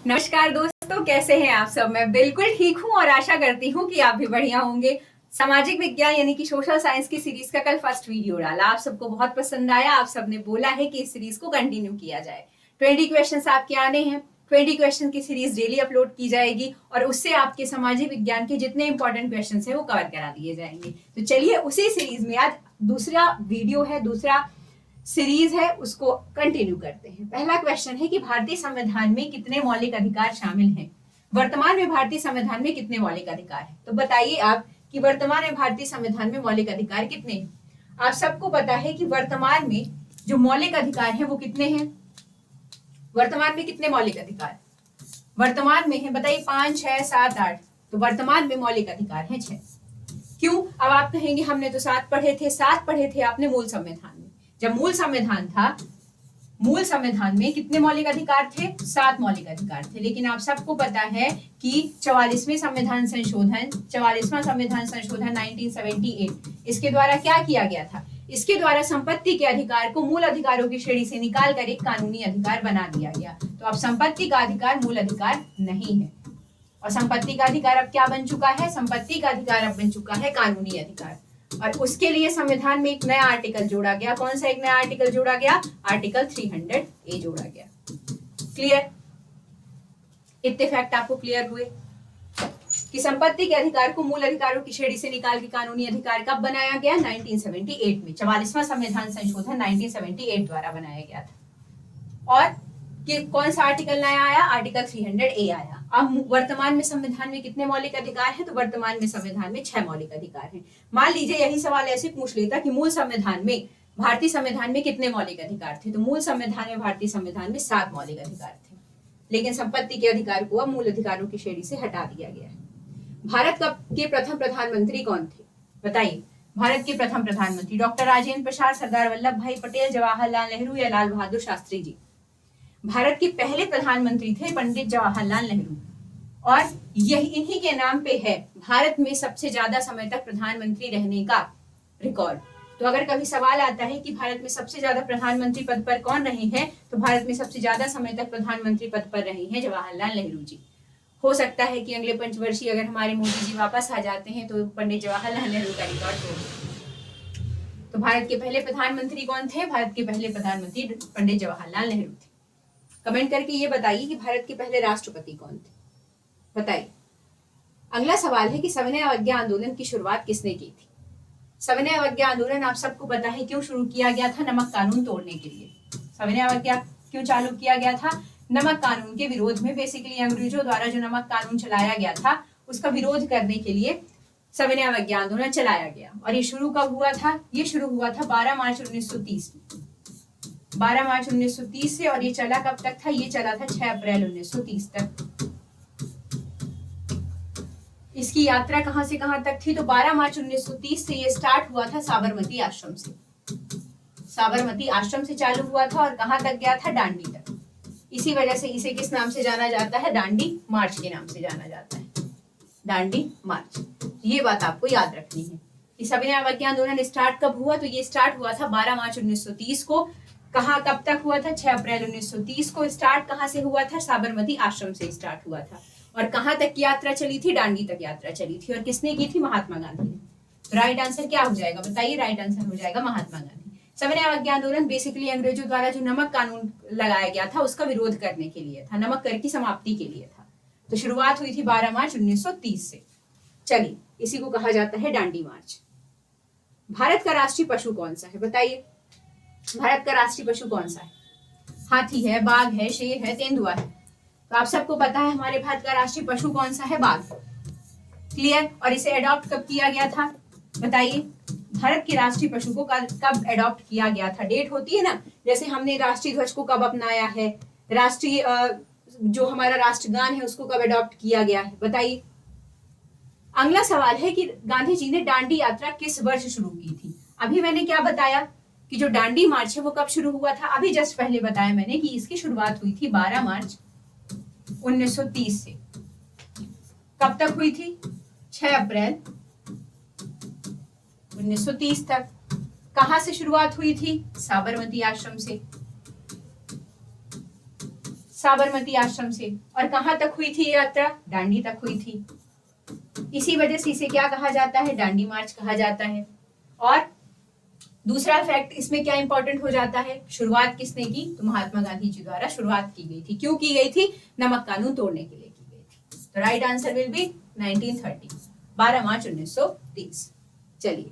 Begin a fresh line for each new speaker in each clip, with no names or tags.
नमस्कार दोस्तों, कैसे हैं आप सब। मैं बिल्कुल ठीक हूं और आशा करती हूं कि आप भी बढ़िया होंगे। सामाजिक विज्ञान यानी कि सोशल साइंस की सीरीज का कल फर्स्ट वीडियो डाला, आप सबको बहुत पसंद आया। आप सबने बोला है कि इस सीरीज को कंटिन्यू किया जाए। 20 क्वेश्चंस आपके आने हैं। 20 क्वेश्चन की सीरीज डेली अपलोड की जाएगी और उससे आपके सामाजिक विज्ञान के जितने इंपॉर्टेंट क्वेश्चन है वो कवर करा दिए जाएंगे। तो चलिए उसी सीरीज में आज दूसरा वीडियो है, दूसरा सीरीज है, उसको कंटिन्यू करते हैं। पहला क्वेश्चन है कि भारतीय संविधान में कितने मौलिक अधिकार शामिल हैं। वर्तमान में भारतीय संविधान में कितने मौलिक अधिकार हैं, तो बताइए आप कि वर्तमान में भारतीय संविधान में मौलिक अधिकार कितने हैं। आप सबको पता है कि वर्तमान में जो मौलिक अधिकार हैं वो कितने हैं। वर्तमान में कितने मौलिक अधिकार वर्तमान में है, बताइए। 5, 6, 7, 8। तो वर्तमान में मौलिक अधिकार हैं 6। क्यों? अब आप कहेंगे हमने तो 7 पढ़े थे। 7 पढ़े थे आपने मूल संविधान में। जब मूल संविधान था, मूल संविधान में कितने मौलिक अधिकार थे? 7 मौलिक अधिकार थे। लेकिन आप सबको पता है कि 44वां संविधान संशोधन 1978, इसके द्वारा क्या किया गया था? इसके द्वारा संपत्ति के अधिकार को मूल अधिकारों की श्रेणी से निकाल कर एक कानूनी अधिकार बना दिया गया। तो अब संपत्ति का अधिकार मूल अधिकार नहीं है, और संपत्ति का अधिकार अब क्या बन चुका है? संपत्ति का अधिकार अब बन चुका है कानूनी अधिकार। और उसके लिए संविधान में एक नया आर्टिकल जोड़ा गया। कौन सा एक नया आर्टिकल जोड़ा गया? आर्टिकल 300A जोड़ा गया। क्लियर? इतने फैक्ट आपको क्लियर हुए कि संपत्ति के अधिकार को मूल अधिकारों की श्रेणी से निकाल के कानूनी अधिकार कब बनाया गया? 1978 में। 44वां संविधान संशोधन 1978 द्वारा बनाया गया था। और कि कौन सा आर्टिकल नया आया? आर्टिकल 300A आया। अब वर्तमान में संविधान में कितने मौलिक अधिकार हैं? तो वर्तमान में संविधान में 6 मौलिक अधिकार हैं। मान लीजिए यही सवाल ऐसे पूछ लेता कि मूल संविधान में, भारतीय संविधान में कितने मौलिक अधिकार थे, तो मूल संविधान में, भारतीय संविधान में 7 मौलिक अधिकार थे। लेकिन संपत्ति के अधिकार को अब मूल अधिकारों की श्रेणी से हटा दिया गया है। भारत के प्रथम प्रधानमंत्री कौन थे? बताइए। भारत के प्रथम प्रधानमंत्री डॉक्टर राजेंद्र प्रसाद, सरदार वल्लभ भाई पटेल, जवाहरलाल नेहरू या लाल बहादुर शास्त्री जी। भारत के पहले प्रधानमंत्री थे पंडित जवाहरलाल नेहरू, और यही इन्हीं के नाम पे है भारत में सबसे ज्यादा समय तक प्रधानमंत्री रहने का रिकॉर्ड। तो अगर कभी सवाल आता है कि भारत में सबसे ज्यादा प्रधानमंत्री पद पर कौन रहे हैं, तो भारत में सबसे ज्यादा समय तक प्रधानमंत्री पद पर रहे हैं जवाहरलाल नेहरू जी। हो सकता है कि अगले पंचवर्षीय अगर हमारे मोदी जी वापस आ जाते हैं तो पंडित जवाहरलाल नेहरू का रिकॉर्ड तोड़। तो भारत के पहले प्रधानमंत्री कौन थे? भारत के पहले प्रधानमंत्री पंडित जवाहरलाल नेहरू थे। कमेंट करके ये बताइए कि भारत के पहले राष्ट्रपति कौन थे, बताइए। अगला सवाल है कि सविनय अवज्ञा आंदोलन की शुरुआत किसने की थी? सविनय अवज्ञा आंदोलन आप सबको पता है क्यों शुरू किया गया था? नमक कानून तोड़ने के लिए। सविनय अवज्ञा क्यों चालू किया गया था? नमक कानून के विरोध में। बेसिकली अंग्रेजों द्वारा जो नमक कानून चलाया गया था उसका विरोध करने के लिए सविनय अवज्ञा आंदोलन चलाया गया। और ये शुरू कब हुआ था? ये शुरू हुआ था 12 मार्च 1930 में। 12 मार्च 1930 से, और ये चला कब तक था? ये चला था 6 अप्रैल 1930 तक। इसकी यात्रा कहां से कहां तक थी? तो 12 मार्च 1930 से ये स्टार्ट हुआ था साबरमती आश्रम से। साबरमती आश्रम से चालू हुआ था और कहां तक गया था? दांडी तक। इसी वजह से इसे किस नाम से जाना जाता है? दांडी मार्च के नाम से जाना जाता है। दांडी मार्च। ये बात आपको याद रखनी है कि सविनय अवज्ञा आंदोलन स्टार्ट कब हुआ? तो ये स्टार्ट हुआ था 12 मार्च 1930 को। कहाँ कब तक हुआ था? 6 अप्रैल 1930 को। स्टार्ट कहाँ से हुआ था? साबरमती आश्रम से स्टार्ट हुआ था। और कहाँ तक यात्रा चली थी? दांडी तक यात्रा चली थी। और किसने की थी? महात्मा गांधी ने। राइट आंसर क्या हो जाएगा? बताइए। राइट आंसर हो जाएगा महात्मा गांधी। सविनय अवज्ञा आंदोलन बेसिकली अंग्रेजों द्वारा जो नमक कानून लगाया गया था उसका विरोध करने के लिए था, नमक कर की समाप्ति के लिए था। तो शुरुआत हुई थी 12 मार्च 1930 से। चलिए, इसी को कहा जाता है दांडी मार्च। भारत का राष्ट्रीय पशु कौन सा है? बताइए। भारत का राष्ट्रीय पशु कौन सा है? हाथी है, बाघ है, शेर है, तेंदुआ है। तो आप सबको पता है हमारे भारत का राष्ट्रीय पशु कौन सा है? बाघ। क्लियर? और इसे अडॉप्ट कब किया गया था? बताइए। भारत के राष्ट्रीय पशु को कब अडॉप्ट किया गया था? डेट होती है ना, जैसे हमने राष्ट्रीय ध्वज को कब अपनाया है, राष्ट्रीय जो हमारा राष्ट्रगान है उसको कब अडॉप्ट किया गया है, बताइए। अगला सवाल है कि गांधी जी ने दांडी यात्रा किस वर्ष शुरू की थी? अभी मैंने क्या बताया कि जो दांडी मार्च है वो कब शुरू हुआ था? अभी जस्ट पहले बताया मैंने कि इसकी शुरुआत हुई थी 12 मार्च 1930 से। कब तक हुई थी? 6 अप्रैल 1930 तक। कहां से शुरुआत हुई थी? साबरमती आश्रम से। साबरमती आश्रम से। और कहां तक हुई थी यात्रा? दांडी तक हुई थी। इसी वजह से इसे क्या कहा जाता है? दांडी मार्च कहा जाता है। और दूसरा फैक्ट इसमें क्या इंपॉर्टेंट हो जाता है? शुरुआत किसने की? तो महात्मा गांधी जी द्वारा शुरुआत की गई थी। क्यों की गई थी? नमक कानून तोड़ने के लिए की गई थी। तो राइट आंसर विल बी 1930, 12 मार्च 1930। चलिए,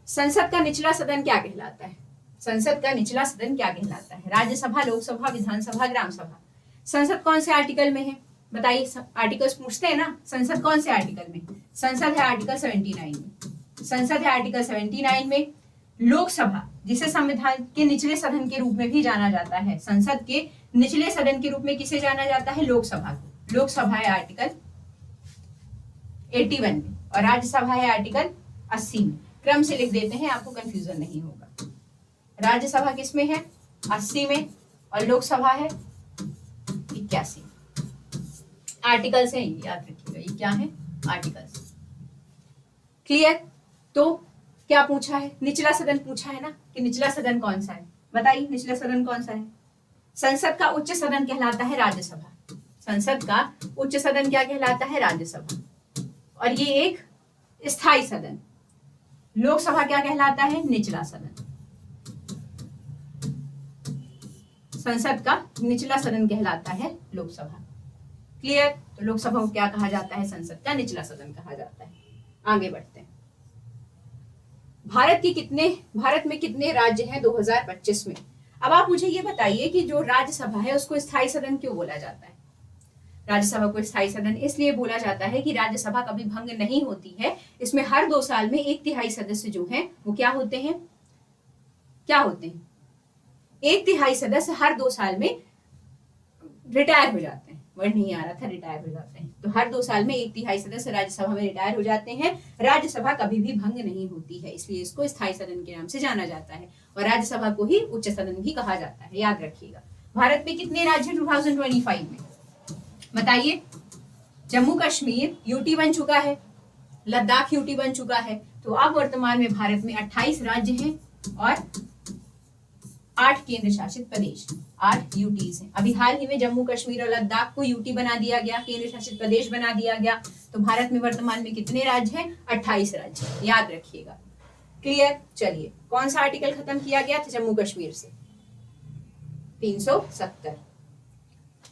संसद का निचला सदन क्या कहलाता है? संसद का निचला सदन क्या कहलाता है? राज्यसभा, लोकसभा, विधानसभा, ग्राम सभा। संसद कौन से आर्टिकल में है? बताइए, आर्टिकल्स पूछते हैं ना, संसद कौन से आर्टिकल में? संसद है आर्टिकल 79 में। संसद है आर्टिकल 79 में। लोकसभा, जिसे संविधान के निचले सदन के रूप में भी जाना जाता है, संसद के निचले सदन के रूप में किसे जाना जाता है? लोकसभा को। लोकसभा है आर्टिकल 81 में और राज्यसभा है आर्टिकल 80 में। क्रम से लिख देते हैं, आपको कंफ्यूजन नहीं होगा। राज्यसभा किस में है? 80 में, और लोकसभा है 81। आर्टिकल्स हैं, याद रखिएगा, ये क्या है? आर्टिकल्स। क्लियर? तो क्या पूछा है? निचला सदन पूछा है ना, कि निचला सदन कौन सा है? बताइए, निचला सदन कौन सा है? संसद का उच्च सदन कहलाता है राज्यसभा। संसद का उच्च सदन क्या कहलाता है? राज्यसभा। और ये एक स्थायी सदन। लोकसभा क्या कहलाता है? निचला सदन। संसद का निचला सदन कहलाता है लोकसभा। क्लियर? तो लोकसभा को क्या कहा जाता है? संसद का निचला सदन कहा जाता है। आगे बढ़ते हैं। भारत में कितने राज्य हैं 2025 में? अब आप मुझे ये बताइए कि जो राज्यसभा है उसको स्थायी सदन क्यों बोला जाता है? राज्यसभा को स्थायी सदन इसलिए बोला जाता है कि राज्यसभा कभी भंग नहीं होती है। इसमें हर 2 साल में 1/3 सदस्य जो हैं वो क्या होते हैं? 1/3 सदस्य हर 2 साल में रिटायर हो जाते हैं। वर्ड नहीं आ रहा था, रिटायर हो जाते हैं। तो हर 2 साल में 1/3 सदस्य राज्यसभा में रिटायर हो जाते हैं। राज्यसभा कभी भी भंग नहीं होती है, इसलिए इसको स्थायी सदन के नाम से जाना जाता है। और राज्यसभा को ही उच्च सदन भी कहा जाता है, याद रखिएगा। भारत में कितने राज्य 2025 में? बताइए। जम्मू कश्मीर यूटी बन चुका है, लद्दाख यूटी बन चुका है। तो अब वर्तमान में भारत में 28 राज्य हैं और 8 केंद्र शासित प्रदेश, 8 यूटीज हैं। अभी हाल ही में जम्मू कश्मीर और लद्दाख को यूटी बना दिया गया, केंद्र शासित प्रदेश बना दिया गया। तो भारत में वर्तमान में कितने राज्य हैं? 28 राज्य, याद रखिएगा। क्लियर? चलिए, कौन सा आर्टिकल खत्म किया गया था जम्मू कश्मीर से? 370,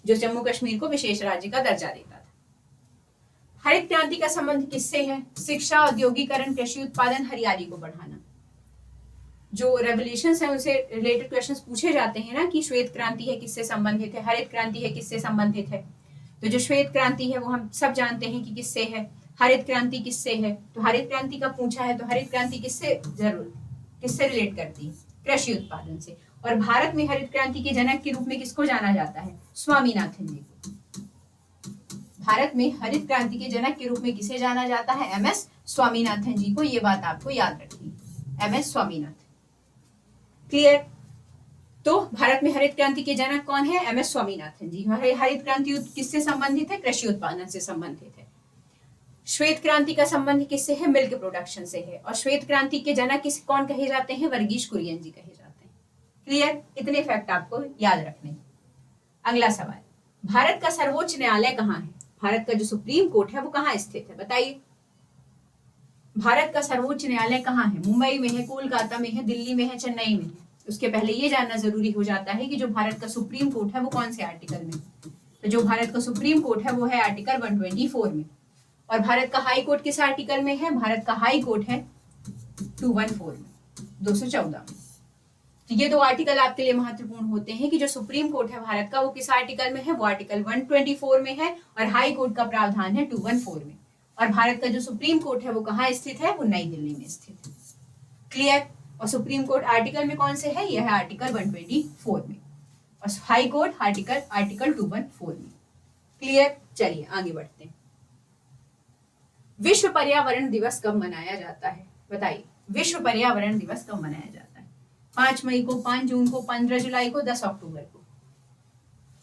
जो जम्मू कश्मीर को विशेष राज्य का दर्जा देता था। हरित क्रांति का संबंध किससे है? शिक्षा, औद्योगिकरण, कृषि उत्पादन, हरियाली को बढ़ाना। जो रेवोल्यूशंस है उनसे रिलेटेड क्वेश्चंस पूछे जाते हैं ना, कि श्वेत क्रांति है किससे संबंधित है, हरित क्रांति है किससे संबंधित है। तो जो श्वेत क्रांति है वो हम सब जानते हैं कि किससे है, हरित क्रांति किससे है। तो हरित क्रांति का पूछा है तो हरित क्रांति किससे रिलेट करती है? कृषि उत्पादन से। और भारत में हरित क्रांति के जनक के रूप में किसको जाना जाता है? स्वामीनाथन जी को। भारत में हरित क्रांति के जनक के रूप में किसे जाना जाता है? एमएस स्वामीनाथन जी को। ये बात आपको याद रखनी, एमएस स्वामीनाथन। क्लियर? तो भारत में हरित क्रांति के जनक कौन है? एमएस स्वामीनाथन जी। हरित क्रांति किससे संबंधित है? कृषि उत्पादन से संबंधित है। श्वेत क्रांति का संबंध किससे है? मिल्क प्रोडक्शन से है। और श्वेत क्रांति के जनक कौन कहे जाते हैं? वर्गीश कुरियन जी कहे जाते हैं। क्लियर? इतने फैक्ट आपको याद रखने। अगला सवाल, भारत का सर्वोच्च न्यायालय कहाँ है? भारत का जो सुप्रीम कोर्ट है वो कहाँ स्थित है? बताइए। भारत का सर्वोच्च न्यायालय कहाँ है? मुंबई में है, कोलकाता में है, दिल्ली में है, चेन्नई में है? उसके पहले ये जानना जरूरी हो जाता है कि जो भारत का सुप्रीम कोर्ट है वो कौन से आर्टिकल में? तो जो भारत का सुप्रीम कोर्ट है वो है आर्टिकल 124 में। और भारत का हाई कोर्ट किस आर्टिकल में है? भारत का हाई कोर्ट है 214 में, 214 में। तो ये 2 आर्टिकल आपके लिए महत्वपूर्ण होते हैं कि जो सुप्रीम कोर्ट है भारत का वो किस आर्टिकल में है? वो आर्टिकल 124 में है। और हाई कोर्ट का प्रावधान है 214 में। और भारत का जो सुप्रीम कोर्ट है वो कहाँ स्थित है? वो नई दिल्ली में स्थित है। क्लियर? और सुप्रीम कोर्ट आर्टिकल में कौन से है? यह है आर्टिकल 124 में। और हाई कोर्ट आर्टिकल 214 में। क्लियर? चलिए आगे बढ़ते हैं। विश्व पर्यावरण दिवस कब मनाया जाता है? बताइए, विश्व पर्यावरण दिवस कब मनाया जाता है? 5 मई को, 5 जून को, 15 जुलाई को, 10 अक्टूबर को?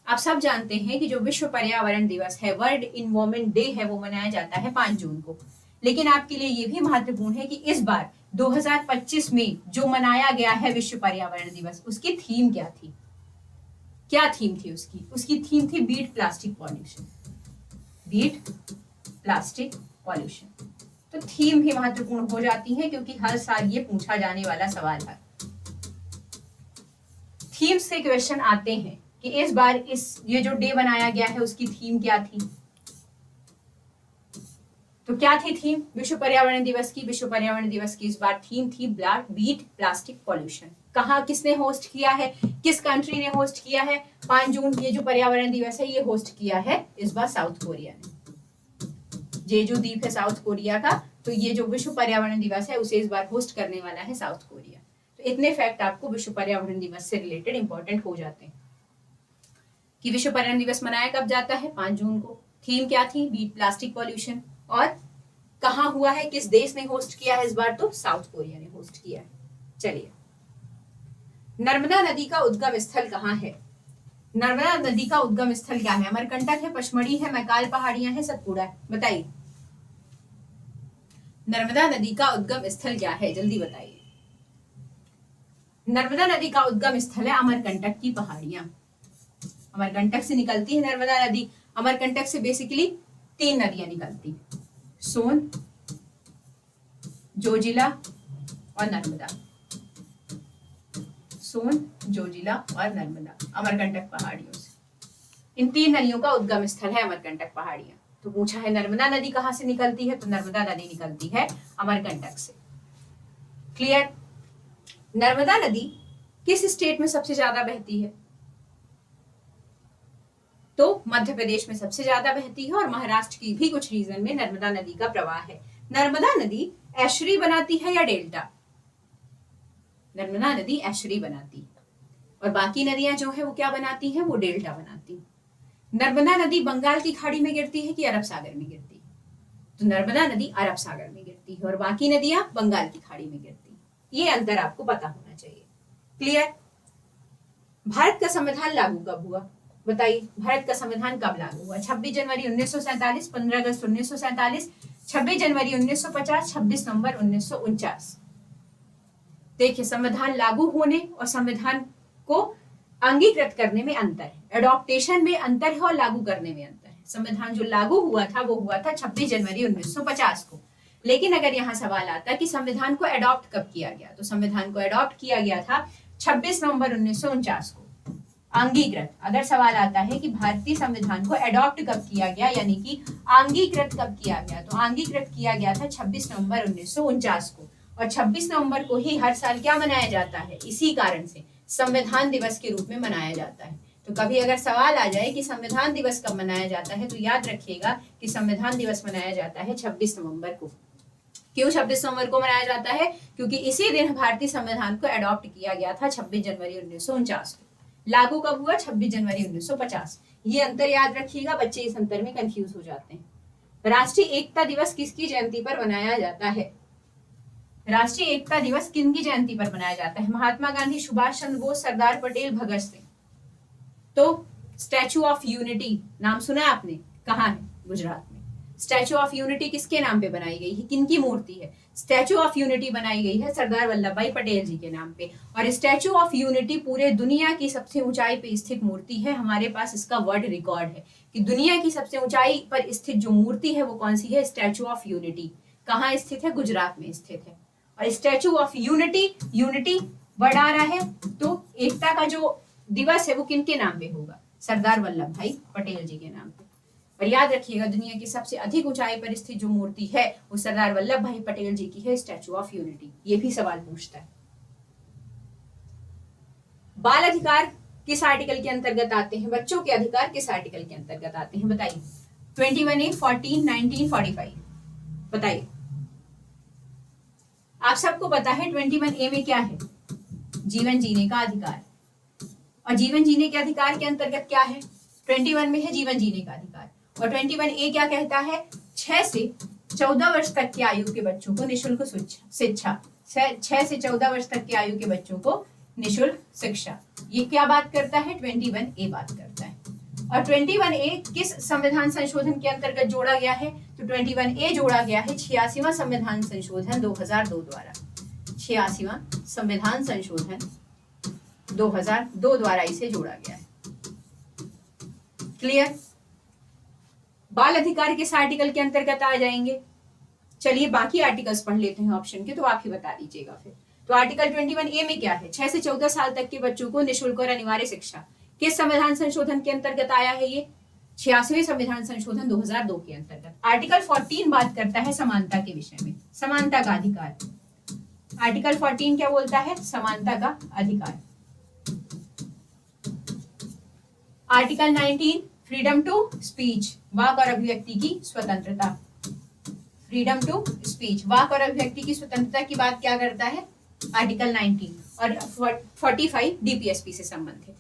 आप सब जानते हैं कि जो विश्व पर्यावरण दिवस है, वर्ल्ड इन्वायरमेंट डे है, वो मनाया जाता है 5 जून को। लेकिन आपके लिए ये भी महत्वपूर्ण है कि इस बार 2025 में जो मनाया गया है विश्व पर्यावरण दिवस, उसकी थीम क्या थी? क्या थीम थी उसकी? उसकी थीम थी beat plastic pollution, beat plastic pollution. तो थीम भी महत्वपूर्ण हो जाती है क्योंकि हर साल ये पूछा जाने वाला सवाल है। थीम से क्वेश्चन आते हैं कि इस बार ये जो डे बनाया गया है उसकी थीम क्या थी। तो क्या थी थीम विश्व पर्यावरण दिवस की? विश्व पर्यावरण दिवस की इस बार थीम थी बीट प्लास्टिक पॉल्यूशन। कहाँ किसने होस्ट किया है? किस कंट्री ने होस्ट किया है? 5 जून ये जो पर्यावरण दिवस है ये होस्ट किया है इस बार साउथ कोरिया ने। जेजू द्वीप है साउथ कोरिया का, तो ये जो विश्व पर्यावरण दिवस है उसे इस बार होस्ट करने वाला है साउथ कोरिया। तो इतने फैक्ट आपको विश्व पर्यावरण दिवस से रिलेटेड इंपॉर्टेंट हो जाते हैं कि विश्व पर्यावरण दिवस मनाया कब जाता है? 5 जून को। थीम क्या थी? Beat plastic pollution. और कहाँ हुआ है? किस देश ने होस्ट किया है इस बार? तो साउथ कोरिया ने होस्ट किया है। चलिए, नर्मदा नदी का उद्गम स्थल कहाँ है? नर्मदा नदी का उद्गम स्थल क्या है? अमरकंटक है, पचमढ़ी है, मैकाल पहाड़ियां है, सतपुड़ा है? बताइए, नर्मदा नदी का उद्गम स्थल क्या है? जल्दी बताइए। नर्मदा नदी का उद्गम स्थल है अमरकंटक की पहाड़ियां। अमरकंटक से निकलती है नर्मदा नदी। अमरकंटक से बेसिकली 3 नदियां निकलती हैं, सोन, जोजिला और नर्मदा। सोन, जोजिला और नर्मदा अमरकंटक पहाड़ियों से। इन 3 नदियों का उद्गम स्थल है अमरकंटक पहाड़ियां। तो पूछा है नर्मदा नदी कहां से निकलती है? तो नर्मदा नदी निकलती है अमरकंटक से। क्लियर? नर्मदा नदी किस स्टेट में सबसे ज्यादा बहती है? तो मध्य प्रदेश में सबसे ज्यादा बहती है और महाराष्ट्र की भी कुछ रीजन में नर्मदा नदी का प्रवाह है। नर्मदा नदी एस्चुरी बनाती है या डेल्टा? नर्मदा एस्चुरी एस्चुरी बनाती है और बाकी नदियां जो है वो क्या बनाती हैं? वो डेल्टा बनाती हैं। नर्मदा नदी बंगाल की खाड़ी में गिरती है कि अरब सागर में गिरती है? तो नर्मदा नदी अरब सागर में गिरती है और बाकी नदियां बंगाल की खाड़ी में गिरती है। ये अंतर आपको पता होना चाहिए। क्लियर? भारत का संविधान लागू कब हुआ? बताइए, भारत का संविधान कब लागू हुआ? 26 जनवरी 1947, 15 अगस्त 1947, 26 जनवरी 1950, 26 नवंबर 1949। देखिए, संविधान लागू होने और संविधान को अंगीकृत करने में अंतर है, एडॉप्टेशन में अंतर है और लागू करने में अंतर है। संविधान जो लागू हुआ था वो हुआ था 26 जनवरी 1950 को। लेकिन अगर यहाँ सवाल आता है कि संविधान को एडॉप्ट कब किया गया, तो संविधान को एडॉप्ट किया गया था 26 नवंबर 1949 को। अंगीकृत, अगर सवाल आता है कि भारतीय संविधान को एडॉप्ट कब किया गया यानी कि अंगीकृत कब किया गया, तो अंगीकृत किया गया था 26 नवंबर 1949 को। और 26 नवंबर को ही हर साल क्या मनाया जाता है? इसी कारण से संविधान दिवस के रूप में मनाया जाता है। तो कभी अगर सवाल आ जाए कि संविधान दिवस कब मनाया जाता है, तो याद रखिएगा कि संविधान दिवस मनाया जाता है 26 नवंबर को। क्यों 26 नवंबर को मनाया जाता है? क्योंकि इसी दिन भारतीय संविधान को एडॉप्ट किया गया था 26 जनवरी 1949 को। लागू कब हुआ? 26 जनवरी 1950। ये अंतर याद रखिएगा, बच्चे इस अंतर में कंफ्यूज हो जाते हैं। राष्ट्रीय एकता दिवस किसकी जयंती पर मनाया जाता है? राष्ट्रीय एकता दिवस किनकी जयंती पर मनाया जाता है? महात्मा गांधी, सुभाष चंद्र बोस, सरदार पटेल, भगत सिंह। तो स्टैचू ऑफ यूनिटी नाम सुना है आपने? कहाँ है? गुजरात में। स्टैचू ऑफ यूनिटी किसके नाम पे बनाई गई है? किनकी मूर्ति है? स्टैचू ऑफ यूनिटी बनाई गई है सरदार वल्लभ भाई पटेल जी के नाम पे। और स्टैचू ऑफ यूनिटी पूरे दुनिया की सबसे ऊंचाई पे स्थित मूर्ति है। हमारे पास इसका वर्ल्ड रिकॉर्ड है कि दुनिया की सबसे ऊंचाई पर स्थित जो मूर्ति है वो कौन सी है? Statue of unity. कहाँ स्थित है? गुजरात में स्थित है। और statue of unity, unity word आ रहा है, तो एकता का जो दिवस है वो किनके नाम पे होगा? सरदार वल्लभ भाई पटेल जी के नाम पे। और याद रखिएगा, दुनिया की सबसे अधिक ऊंचाई पर स्थित जो मूर्ति है वो सरदार वल्लभ भाई पटेल जी की है, स्टैचू ऑफ यूनिटी। ये भी सवाल पूछता है। बाल अधिकार किस आर्टिकल के अंतर्गत आते हैं? बच्चों के अधिकार किस आर्टिकल के अंतर्गत आते हैं? बताइए। 21A, 14, 19, 45। बताइए। आप सबको पता है 21A में क्या है? जीवन जीने का अधिकार। और जीवन जीने के अधिकार के अंतर्गत क्या है? 21 में है जीवन जीने का अधिकार। और 21A क्या कहता है? 6 से 14 वर्ष तक की आयु के बच्चों को निःशुल्क शिक्षा। 6 से 14 वर्ष तक की आयु के बच्चों को निःशुल्क शिक्षा। ये क्या बात करता है? 21A बात करता है। और 21A किस संविधान संशोधन के अंतर्गत जोड़ा गया है? तो 21A जोड़ा गया है 86वां संविधान संशोधन 2002 द्वारा। 86वां संविधान संशोधन 2002 द्वारा इसे जोड़ा गया है। क्लियर? बाल अधिकार किस आर्टिकल के अंतर्गत आ जाएंगे? चलिए बाकी आर्टिकल्स पढ़ लेते हैं ऑप्शन के, तो आप ही बता दीजिएगा फिर। तो आर्टिकल 21A में क्या है? 6 से 14 साल तक के बच्चों को निःशुल्क और अनिवार्य शिक्षा किस संविधान संशोधन के अंतर्गत आया है? ये 86वें संविधान संशोधन 2002 के अंतर्गत। आर्टिकल 14 बात करता है समानता के विषय में, समानता का अधिकार। आर्टिकल 14 क्या बोलता है? समानता का अधिकार। आर्टिकल 19 फ्रीडम टू स्पीच, वाक और अभिव्यक्ति की स्वतंत्रता। फ्रीडम टू स्पीच, वाक और अभिव्यक्ति की स्वतंत्रता की बात क्या करता है? आर्टिकल 19। और 45 डीपीएसपी से संबंधित।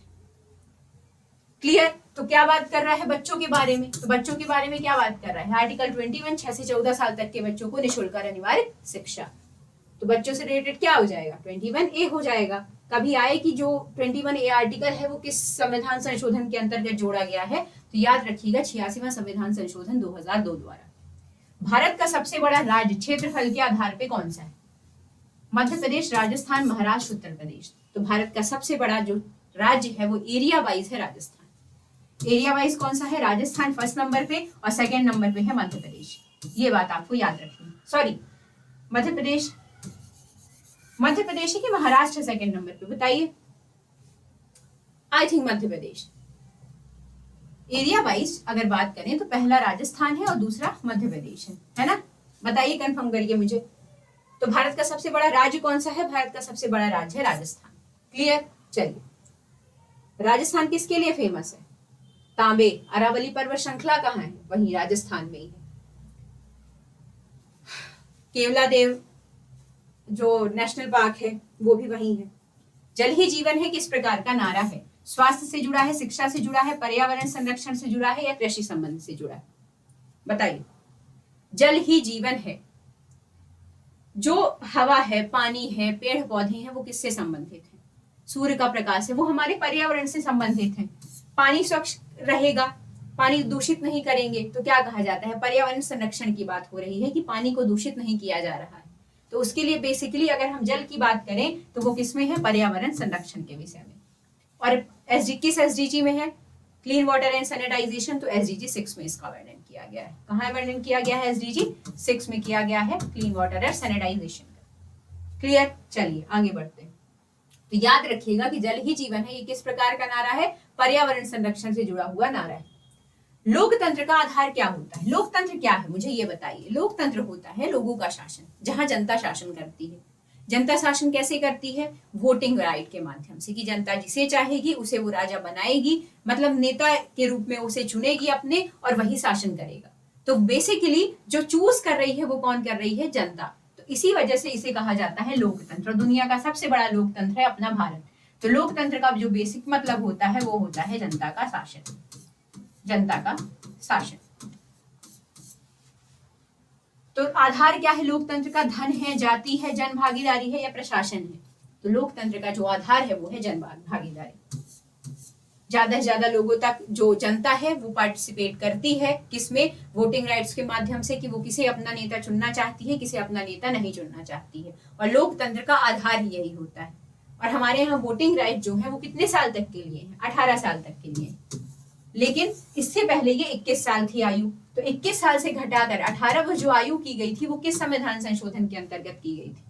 क्लियर? तो क्या बात कर रहा है? बच्चों के बारे में। तो बच्चों के बारे में क्या बात कर रहा है? आर्टिकल 21 6 से 14 साल तक के बच्चों को निःशुल्क और अनिवार्य शिक्षा। तो बच्चों से रिलेटेड क्या हो जाएगा? 21A हो जाएगा। कभी आए कि जो 21A आर्टिकल है वो किस संविधान संशोधन के अंतर्गत जोड़ा गया है? तो याद रखिएगा 86वां संविधान संशोधन 2002 द्वारा। भारत का सबसे बड़ा राज्य क्षेत्रफल के आधार पे कौन सा है? मध्य प्रदेश, राजस्थान, महाराष्ट्र, उत्तर प्रदेश। तो भारत का सबसे बड़ा जो राज्य है वो एरिया वाइज है राजस्थान। एरिया वाइज कौन सा है? राजस्थान फर्स्ट नंबर पे और सेकेंड नंबर पे है मध्य प्रदेश। ये बात आपको याद रखनी। सॉरी, मध्य प्रदेश है कि महाराष्ट्र सेकेंड नंबर पे? बताइए। I think Madhya Pradesh. Area wise अगर बात करें तो पहला राजस्थान है और दूसरा मध्य प्रदेश है ना? बताइए, कंफर्म करिए मुझे। तो भारत का सबसे बड़ा राज्य कौन सा है? भारत का सबसे बड़ा राज्य है राजस्थान। क्लियर? चलिए, राजस्थान किसके लिए फेमस है? तांबे, अरावली पर्वत श्रृंखला कहाँ है? वहीं राजस्थान में ही है। केवला देव जो नेशनल पार्क है वो भी वहीं है। जल ही जीवन है किस प्रकार का नारा है? स्वास्थ्य से जुड़ा है, शिक्षा से जुड़ा है, पर्यावरण संरक्षण से जुड़ा है या कृषि संबंध से जुड़ा है? बताइए। जल ही जीवन है। जो हवा है, पानी है, पेड़ पौधे हैं, वो किससे संबंधित है? सूर्य का प्रकाश है, वो हमारे पर्यावरण से संबंधित है। पानी स्वच्छ रहेगा, पानी दूषित नहीं करेंगे तो क्या कहा जाता है? पर्यावरण संरक्षण की बात हो रही है कि पानी को दूषित नहीं किया जा रहा है। तो उसके लिए बेसिकली अगर हम जल की बात करें तो वो किसमें है? पर्यावरण संरक्षण के विषय में। और किस एसडीजी में है? Clean water and sanitization. तो एसडीजी 6 में इसका वर्णन किया गया है। कहाँ वर्णन किया गया है? एसडीजी 6 में किया गया है, clean water and sanitization. Clear? चलिए आगे बढ़ते हैं। तो याद रखिएगा कि जल ही जीवन है, ये किस प्रकार का नारा है? पर्यावरण संरक्षण से जुड़ा हुआ नारा है। लोकतंत्र का आधार क्या होता है? लोकतंत्र क्या है मुझे ये बताइए। लोकतंत्र होता है लोगों का शासन, जहां जनता शासन करती है। जनता शासन कैसे करती है? वोटिंग राइट के माध्यम से, कि जनता जिसे चाहेगी उसे वो राजा बनाएगी, मतलब नेता के रूप में उसे चुनेगी अपने, और वही शासन करेगा। तो बेसिकली जो चूज कर रही है वो कौन कर रही है? जनता। तो इसी वजह से इसे कहा जाता है लोकतंत्र। दुनिया का सबसे बड़ा लोकतंत्र है अपना भारत। तो लोकतंत्र का जो बेसिक मतलब होता है वो होता है जनता का शासन। जनता का शासन। तो आधार क्या है लोकतंत्र का? धन है, जाति है, जन भागीदारी है या प्रशासन है? तो लोकतंत्र का जो आधार है वो है जन भागीदारी। ज्यादा से ज्यादा लोगों तक जो जनता है वो पार्टिसिपेट करती है, किसमें? वोटिंग राइट्स के माध्यम से, कि वो किसे अपना नेता चुनना चाहती है, किसे अपना नेता नहीं चुनना चाहती है। और लोकतंत्र का आधार ही यही होता है। और हमारे यहाँ वोटिंग राइट जो है वो कितने साल तक के लिए है? 18 साल तक के लिए। लेकिन इससे पहले ये 21 साल थी आयु। तो 21 साल से घटाकर 18 वर्ष जो आयु की गई थी वो किस संविधान संशोधन के अंतर्गत की गई थी?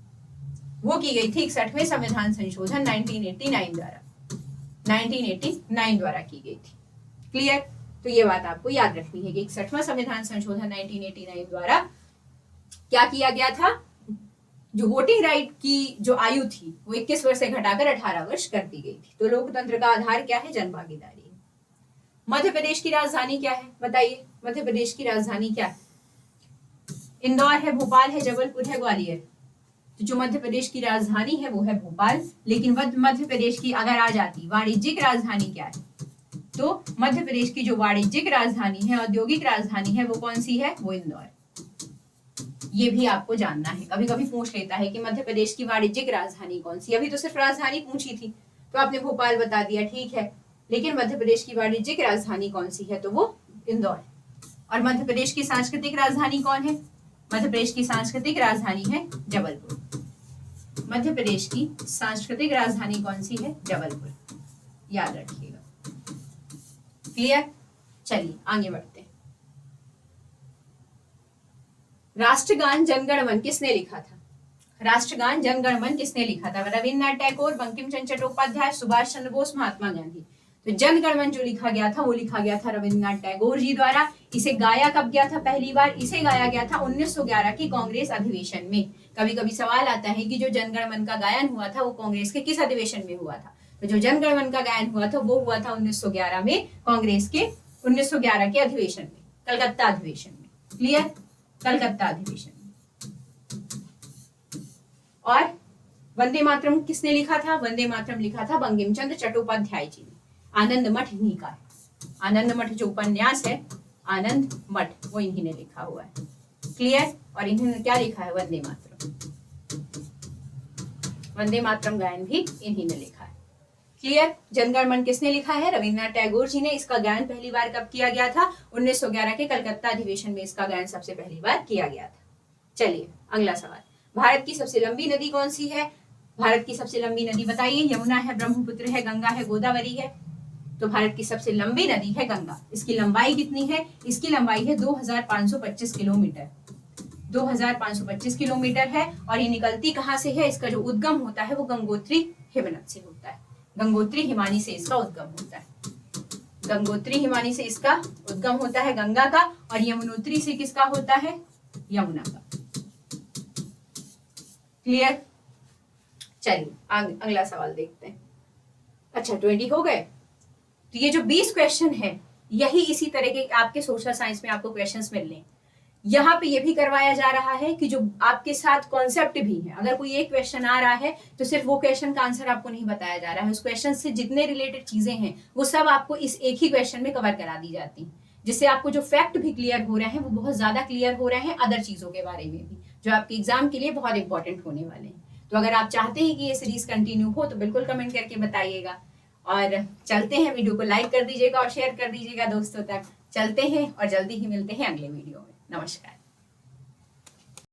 वो की गई थी 61वें संविधान संशोधन 1989 द्वारा की गई थी। क्लियर? तो ये बात आपको याद रखनी है कि 61वां संविधान संशोधन 1989 द्वारा क्या किया गया था? जो वोटिंग राइट की जो आयु थी वो 21 वर्ष से घटाकर 18 वर्ष कर दी गई थी। तो लोकतंत्र का आधार क्या है? जन भागीदारी। मध्य प्रदेश की राजधानी क्या है? बताइए, मध्य प्रदेश की राजधानी क्या है? इंदौर है, भोपाल है, जबलपुर है, ग्वालियर। तो जो मध्य प्रदेश की राजधानी है वो है भोपाल। लेकिन मध्य प्रदेश की अगर आ जाती वाणिज्यिक राजधानी क्या है? तो मध्य प्रदेश की जो वाणिज्यिक राजधानी है, औद्योगिक राजधानी है, वो कौन सी है? वो इंदौर। ये भी आपको जानना है। कभी कभी पूछ लेता है कि मध्य प्रदेश की वाणिज्यिक राजधानी कौन सी? अभी तो सिर्फ राजधानी पूछी थी तो आपने भोपाल बता दिया, ठीक है। लेकिन मध्य प्रदेश की वाणिज्यिक राजधानी कौन सी है? तो वो इंदौर। और मध्य प्रदेश की सांस्कृतिक राजधानी कौन है? मध्य प्रदेश की सांस्कृतिक राजधानी है जबलपुर। मध्य प्रदेश की सांस्कृतिक राजधानी कौन सी है? जबलपुर। याद रखिएगा। क्लियर? चलिए आगे बढ़ते हैं। राष्ट्रगान जनगण मन किसने लिखा था? राष्ट्रगान जनगण मन किसने लिखा था? रविन्द्रनाथ टैगोर, बंकिम चंद्र चट्टोपाध्याय, सुभाष चंद्र बोस, महात्मा गांधी। तो जनगण मन जो लिखा गया था वो लिखा गया था रविन्द्रनाथ टैगोर जी द्वारा। इसे गाया कब गया था? पहली बार इसे गाया गया था 1911 के कांग्रेस अधिवेशन में। कभी कभी सवाल आता है कि जो जनगण मन का गायन हुआ था वो कांग्रेस के किस अधिवेशन में हुआ था? तो जो जनगण मन का गायन हुआ था वो हुआ था 1911 में, कांग्रेस के 1911 के अधिवेशन में, कलकत्ता अधिवेशन में। क्लियर? कलकत्ता अधिवेशन में। और वंदे मातरम किसने लिखा था? वंदे मातरम लिखा था बंकिम चंद्र चट्टोपाध्याय जी ने। आनंद मठ इन्हीं का है। आनंद मठ जो उपन्यास है, आनंद मठ, वो इन्हीं ने लिखा हुआ है। क्लियर? और इन्होंने क्या लिखा है? वंदे मातरम। वंदे मातरम गायन भी इन्हीं ने लिखा है। क्लियर? जनगण मन किसने लिखा है? रविन्द्रनाथ टैगोर जी ने। इसका गायन पहली बार कब किया गया था? 1911 के कलकत्ता अधिवेशन में इसका गायन सबसे पहली बार किया गया था। चलिए अगला सवाल। भारत की सबसे लंबी नदी कौन सी है? भारत की सबसे लंबी नदी बताइए। यमुना है, ब्रह्मपुत्र है, गंगा है, गोदावरी है। तो भारत की सबसे लंबी नदी है गंगा। इसकी लंबाई कितनी है? इसकी लंबाई है 2525 किलोमीटर। 2525 किलोमीटर है। और ये निकलती कहाँ से है? इसका जो उद्गम होता है वो गंगोत्री हिमनद से होता है। गंगोत्री हिमानी से इसका उद्गम होता है। गंगोत्री हिमानी से इसका उद्गम होता है गंगा का। और यमुनोत्री से किसका होता है? यमुना का। क्लियर? चलिए अगला सवाल देखते हैं। अच्छा 20 हो गए। तो ये जो 20 क्वेश्चन है यही इसी तरह के आपके सोशल साइंस में आपको क्वेश्चंस मिल रहे हैं। यहाँ पे ये भी करवाया जा रहा है कि जो आपके साथ कॉन्सेप्ट भी है, अगर कोई एक क्वेश्चन आ रहा है तो सिर्फ वो क्वेश्चन का आंसर आपको नहीं बताया जा रहा है, उस क्वेश्चन से जितने रिलेटेड चीजें हैं वो सब आपको इस एक ही क्वेश्चन में कवर करा दी जाती है, जिससे आपको जो फैक्ट भी क्लियर हो रहे हैं वो बहुत ज्यादा क्लियर हो रहे हैं अदर चीजों के बारे में भी, जो आपके एग्जाम के लिए बहुत इंपॉर्टेंट होने वाले हैं। तो अगर आप चाहते हैं कि ये सीरीज कंटिन्यू हो तो बिल्कुल कमेंट करके बताइएगा। और चलते हैं, वीडियो को लाइक कर दीजिएगा और शेयर कर दीजिएगा दोस्तों तक। चलते हैं और जल्दी ही मिलते हैं अगले वीडियो में। नमस्कार।